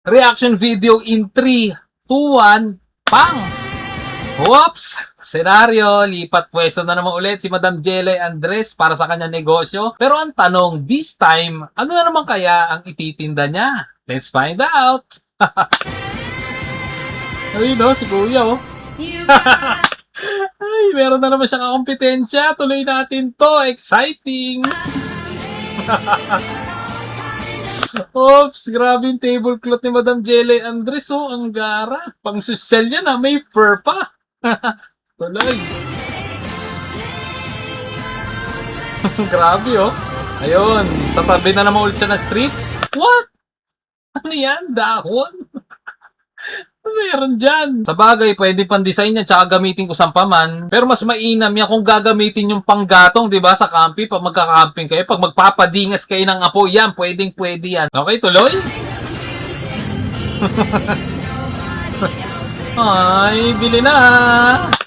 Reaction video in 3, 2, 1, pang! Whoops! Senaryo, lipat pwesto na naman ulit si Madam Jelay Andres para sa kanyang negosyo. Pero ang tanong, this time, ano na naman kaya ang ititinda niya? Let's find out! Ayun o, si Kuya o. Ay, meron na naman siyang kakompetensya. Tuloy natin to. Exciting! Oops, grabe yung tablecloth ni Madam Jelay Andres. Oh, ang gara. Pang social yan ha, may fur pa. Tuloy. Grabe oh. Ayun, sa tabi na naman ulit siya na streets. What? Ano yan? Dahon? Meron dyan. Sa bagay, pwede pang design yan tsaka gamitin ko sa paman. Pero mas mainam yan kung gagamitin yung panggatong, di ba, sa camping. Pag magka-camping kayo, pag magpapadingas kayo ng apo, yan, pwede yan. Okay, tuloy? Ay, bili na.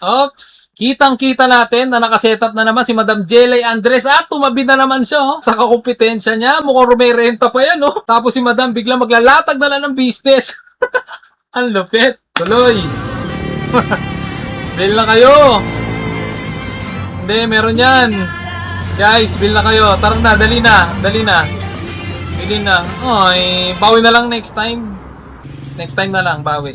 Oops. Kitang-kita natin na nakasetup na naman si Madam Jelay Andres at tumabi na naman siya oh, sa kakumpetensya niya. Mukhang may renta pa yan oh. Tapos si Madam biglang maglalatag na lang ng business. Ang lupit. Tuloy. Bill na kayo. Hindi, meron yan. Guys, bill na kayo. Tara na, dali na. Dali na. Bili na. Ay, bawi na lang next time. Next time na lang, bawi.